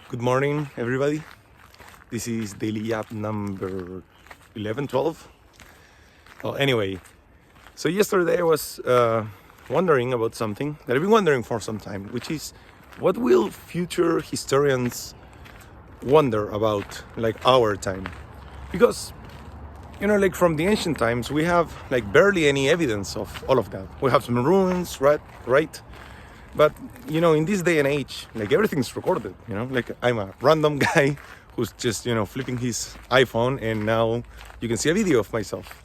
Good morning, everybody. This is Daily App number 11, 12. Well, anyway, so yesterday I was wondering about something that I've been wondering for some time, which is what will future historians wonder about, like our time? Because, like from the ancient times, we have like barely any evidence of all of that. We have some ruins, right? Right? But in this day and age, like everything's recorded. Like I'm a random guy who's just flipping his iPhone, and now you can see a video of myself.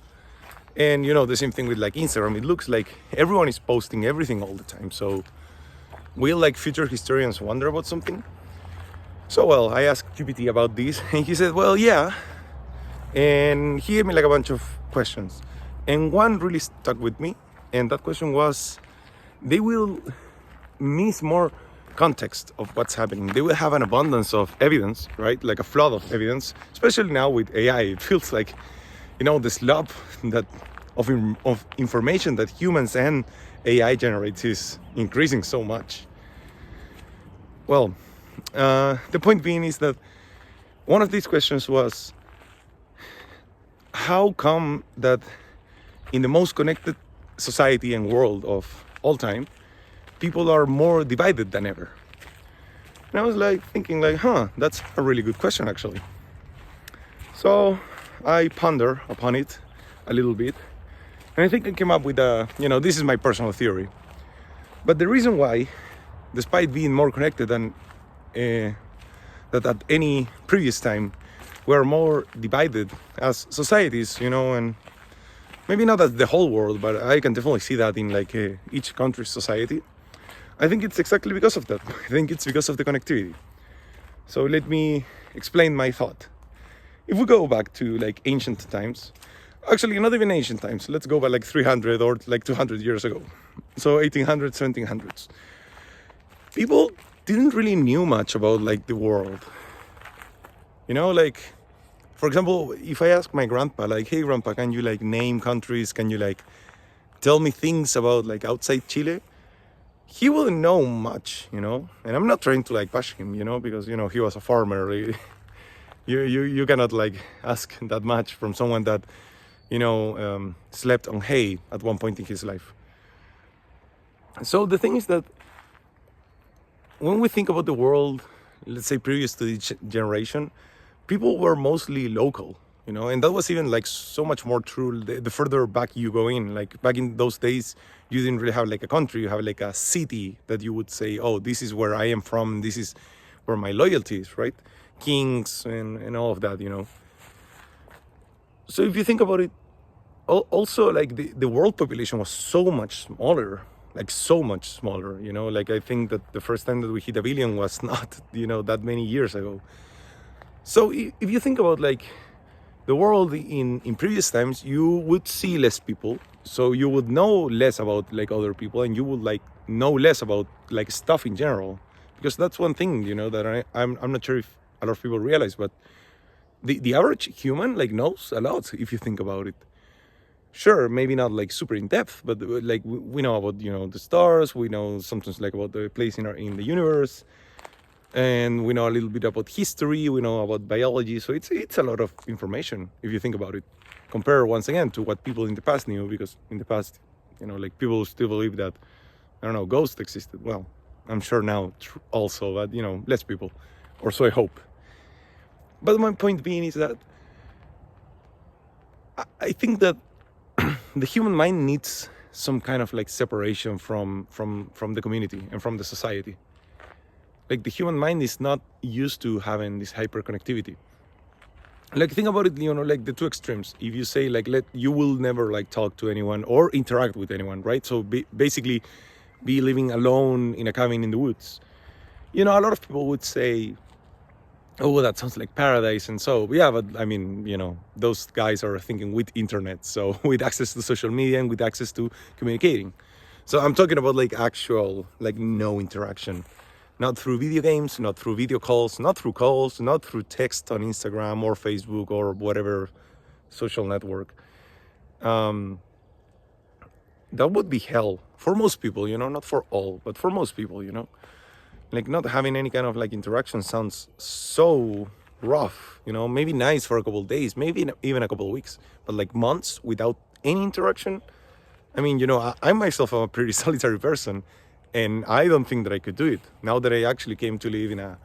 And the same thing with like Instagram. It looks like everyone is posting everything all the time. So will like future historians wonder about something? So well, I asked GPT about this, and he said, well, yeah. And he gave me like a bunch of questions, and one really stuck with me. And that question was, they will miss more context of what's happening. They will have an abundance of evidence, right? Like a flood of evidence, especially now with AI. It feels like, the slop that of information that humans and AI generates is increasing so much. Well, the point being is that one of these questions was, how come that in the most connected society and world of all time, people are more divided than ever? And I was like thinking like, that's a really good question actually. So I ponder upon it a little bit, and I think I came up with this is my personal theory. But the reason why, despite being more connected than that at any previous time, we're more divided as societies, and maybe not as the whole world, but I can definitely see that in like each country's society. I think it's exactly because of that. I think it's because of the connectivity. So let me explain my thought. If we go back to like ancient times, actually not even ancient times, let's go back like 300 or like 200 years ago. So 1800s, 1700s. People didn't really knew much about like the world. Like, for example, if I ask my grandpa, like, hey grandpa, can you like name countries? Can you like tell me things about like outside Chile? He wouldn't know much, and I'm not trying to like bash him, because he was a farmer. You cannot like ask that much from someone that slept on hay at one point in his life. So the thing is that when we think about the world, let's say previous to each generation, people were mostly local, and that was even like so much more true the further back you go in. Like back in those days, you didn't really have like a country, you have like a city that you would say, oh, this is where I am from, this is where my loyalty is, right? Kings and all of that. So if you think about it, also like the world population was so much smaller, like so much smaller. Like I think that the first time that we hit a billion was not that many years ago. So if you think about like the world in previous times, you would see less people, so you would know less about like other people, and you would like know less about like stuff in general. Because that's one thing that I'm not sure if a lot of people realize, but the average human like knows a lot if you think about it. Sure, maybe not like super in depth, but like we know about the stars, we know sometimes like about the place in the universe, and we know a little bit about history, we know about biology. So it's a lot of information if you think about it. Compare once again to what people in the past knew, because in the past, like people still believe that, I don't know, ghosts existed. Well, I'm sure now also, but less people, or so I hope. But my point being is that I think that the human mind needs some kind of like separation from the community and from the society. Like the human mind is not used to having this hyperconnectivity. Like think about it, like the two extremes. If you say like you will never like talk to anyone or interact with anyone, right? So basically be living alone in a cabin in the woods. A lot of people would say, oh, that sounds like paradise. And so yeah, but I mean, those guys are thinking with internet, so with access to social media and with access to communicating. So I'm talking about like actual like no interaction. Not through video games, not through video calls, not through calls, not through text on Instagram or Facebook or whatever social network. That would be hell for most people, not for all, but for most people. like not having any kind of like interaction sounds so rough, you know. Maybe nice for a couple of days, maybe even a couple of weeks, but like months without any interaction. I mean, you know, I myself am a pretty solitary person, and I don't think that I could do it now that I actually came to live in a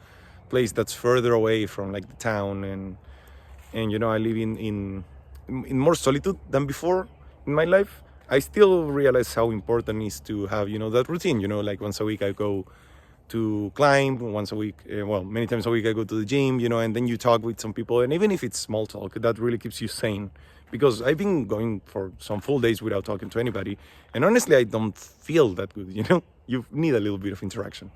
place that's further away from like the town, and you know, I live in more solitude than before in my life. I still realize how important it is to have, you know, that routine. You know, like once a week I go to climb, once a week, well, many times a week I go to the gym, you know, and then you talk with some people, and even if it's small talk, that really keeps you sane. Because I've been going for some full days without talking to anybody, and honestly, I don't feel that good. You know, you need a little bit of interaction.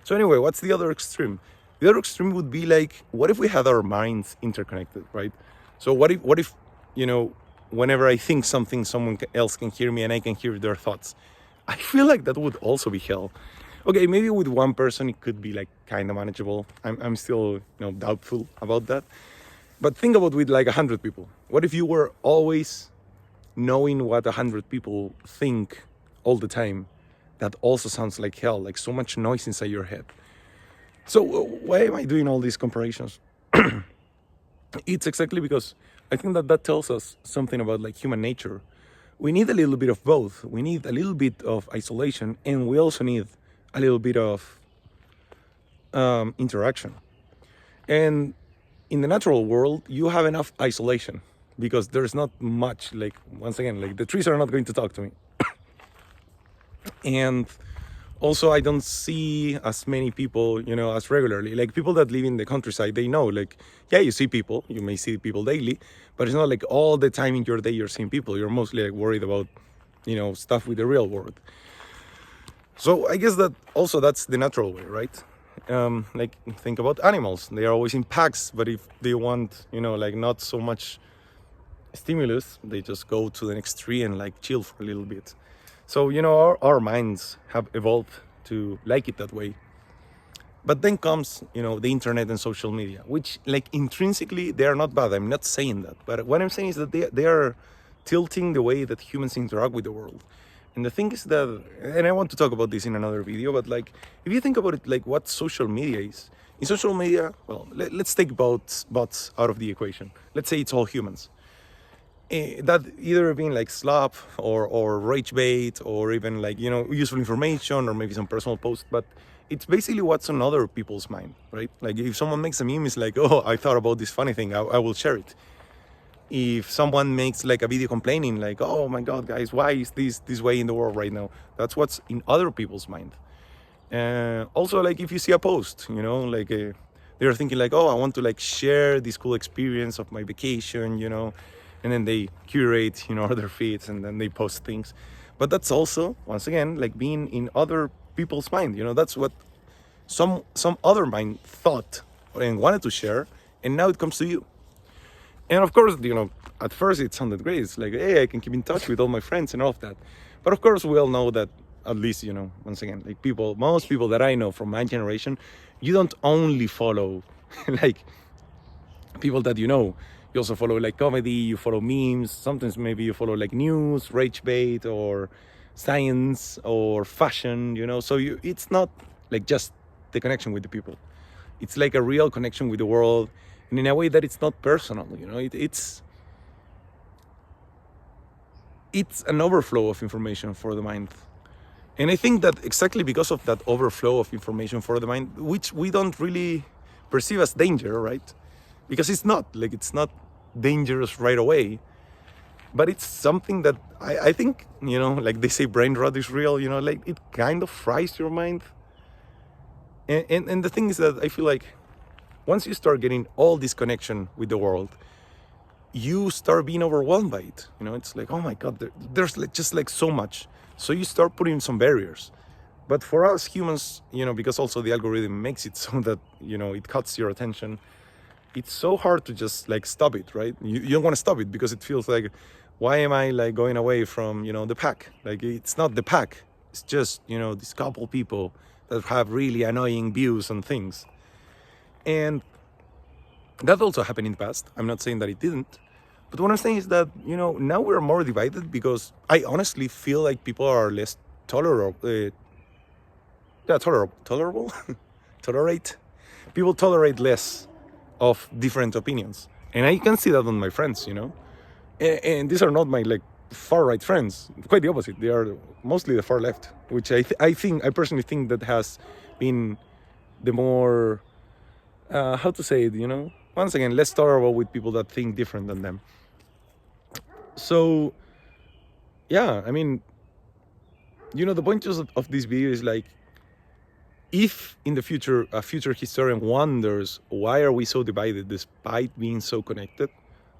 So anyway, what's the other extreme? The other extreme would be like, what if we had our minds interconnected, right? So what if, you know, whenever I think something, someone else can hear me and I can hear their thoughts? I feel like that would also be hell. Okay, maybe with one person it could be like kind of manageable. I'm still, you know, doubtful about that. But think about with like 100 people. What if you were always knowing what 100 people think all the time? That also sounds like hell, like so much noise inside your head. So why am I doing all these comparisons? It's exactly because I think that that tells us something about like human nature. We need a little bit of both. We need a little bit of isolation, and we also need a little bit of interaction. And in the natural world, you have enough isolation because there's not much, like, once again, like the trees are not going to talk to me. And also, I don't see as many people, you know, as regularly. Like people that live in the countryside, they know, like, yeah, you see people, you may see people daily, but it's not like all the time in your day you're seeing people. You're mostly like worried about, you know, stuff with the real world. So I guess that also that's the natural way, right? Like think about animals. They are always in packs, but if they want, you know, like not so much stimulus, they just go to the next tree and like chill for a little bit. So, you know, our minds have evolved to like it that way. But then comes, you know, the internet and social media, which like intrinsically, they are not bad. I'm not saying that. But what I'm saying is that they are tilting the way that humans interact with the world. And the thing is that, and I want to talk about this in another video, but like, if you think about it, like what social media is, in social media, well, let's take bots out of the equation. Let's say it's all humans. That either being like slap or rage bait or even like, you know, useful information or maybe some personal post, but it's basically what's on other people's mind, right? Like if someone makes a meme, it's like, oh, I thought about this funny thing, I will share it. If someone makes like a video complaining like, oh my god guys, why is this way in the world right now, that's what's in other people's mind. Also, like if you see a post, you know, like they're thinking like, oh, I want to like share this cool experience of my vacation, you know, and then they curate, you know, other feeds and then they post things. But that's also, once again, like being in other people's mind, you know, that's what some other mind thought and wanted to share, and now it comes to you. And of course, you know, at first it sounded great. It's like, hey, I can keep in touch with all my friends and all of that. But of course, we all know that, at least, you know, once again, like most people that I know from my generation, you don't only follow like people that you know. You also follow like comedy, you follow memes, sometimes maybe you follow like news, rage bait, or science, or fashion, you know. So it's not like just the connection with the people. It's like a real connection with the world, and in a way that it's not personal, you know. It's an overflow of information for the mind. And I think that exactly because of that overflow of information for the mind, which we don't really perceive as danger, right? Because it's not dangerous right away, but it's something that I think, you know, like they say brain rot is real, you know, like it kind of fries your mind. And the thing is that I feel like once you start getting all this connection with the world, you start being overwhelmed by it. You know, it's like, oh my God, there's like, just like so much. So you start putting some barriers. But for us humans, you know, because also the algorithm makes it so that, you know, it cuts your attention, it's so hard to just like stop it, right? You don't want to stop it because it feels like, why am I like going away from, you know, the pack? Like it's not the pack. It's just, you know, these couple people that have really annoying views on things. And that also happened in the past. I'm not saying that it didn't. But what I'm saying is that, you know, now we're more divided because I honestly feel like people are less tolerable, yeah, tolerable, tolerate. People tolerate less of different opinions, and I can see that on my friends, you know. And these are not my like far right friends. Quite the opposite. They are mostly the far left, which I personally think that has been the more how to say it, you know. Once again, less tolerable with people that think different than them. So yeah, I mean, you know, the point of this video is like, if in the future a future historian wonders why are we so divided despite being so connected,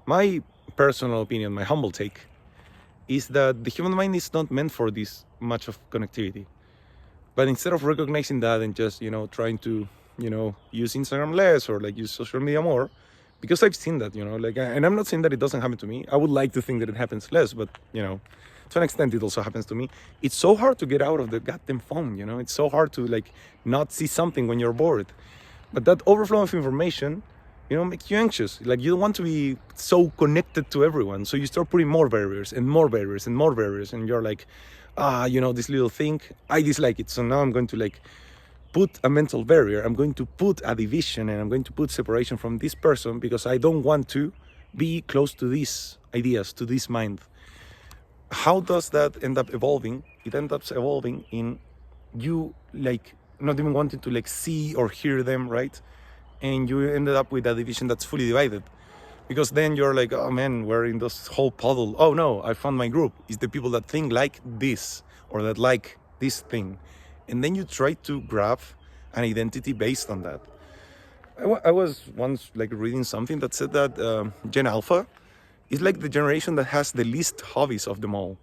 my personal opinion, my humble take, is that the human mind is not meant for this much of connectivity. But instead of recognizing that and just, you know, trying to, you know, use Instagram less or like use social media more, because I've seen that, you know, like, and I'm not saying that it doesn't happen to me. I would like to think that it happens less, but, you know, to an extent it also happens to me. It's so hard to get out of the goddamn phone, you know. It's so hard to like not see something when you're bored. But that overflow of information, you know, makes you anxious. Like, you don't want to be so connected to everyone, so you start putting more barriers and more barriers and more barriers, and you're like, you know, this little thing, I dislike it, so now I'm going to like put a mental barrier, I'm going to put a division, and I'm going to put separation from this person because I don't want to be close to these ideas, to this mind. How does that end up evolving? It ends up evolving in you like not even wanting to like see or hear them, right? And you ended up with a division that's fully divided, because then you're like, oh man, we're in this whole puddle. Oh no, I found my group. It's the people that think like this or that like this thing, and then you try to grab an identity based on that. I was once like reading something that said that Gen Alpha is like the generation that has the least hobbies of them all.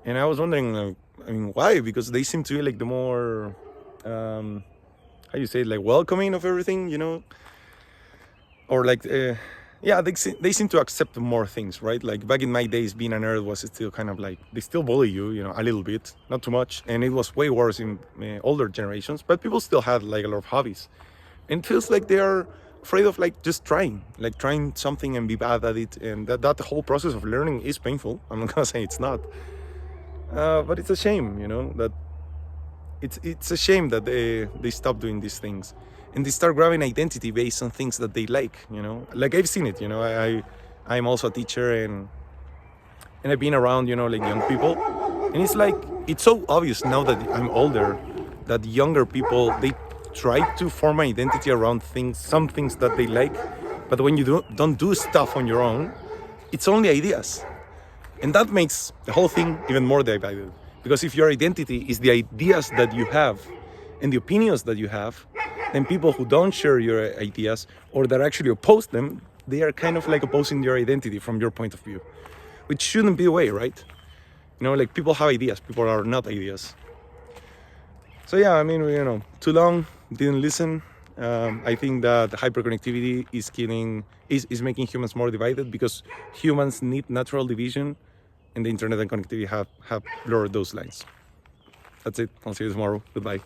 And I was wondering, I mean, why? Because they seem to be like the more, how you say it, like welcoming of everything, you know? Or like, yeah, they seem to accept more things, right? Like back in my days, being a nerd was still kind of like, they still bully you, you know, a little bit, not too much. And it was way worse in older generations, but people still had like a lot of hobbies. And it feels like they are afraid of like just trying something and be bad at it, and that whole process of learning is painful. I'm not gonna say it's not, but it's a shame, you know, that it's a shame that they stop doing these things and they start grabbing identity based on things that they like, you know. Like I've seen it, you know. I'm also a teacher, and I've been around, you know, like young people, and it's like it's so obvious now that I'm older that younger people, they try to form an identity around some things that they like, but when you don't do stuff on your own, it's only ideas, and that makes the whole thing even more divided. Because if your identity is the ideas that you have and the opinions that you have, then people who don't share your ideas or that actually oppose them, they are kind of like opposing your identity from your point of view, which shouldn't be the way, right? You know, like people have ideas, people are not ideas. So yeah, I mean, you know, too long, didn't listen. I think that hyperconnectivity is making humans more divided, because humans need natural division, and the internet and connectivity have blurred those lines. That's it. I'll see you tomorrow. Goodbye.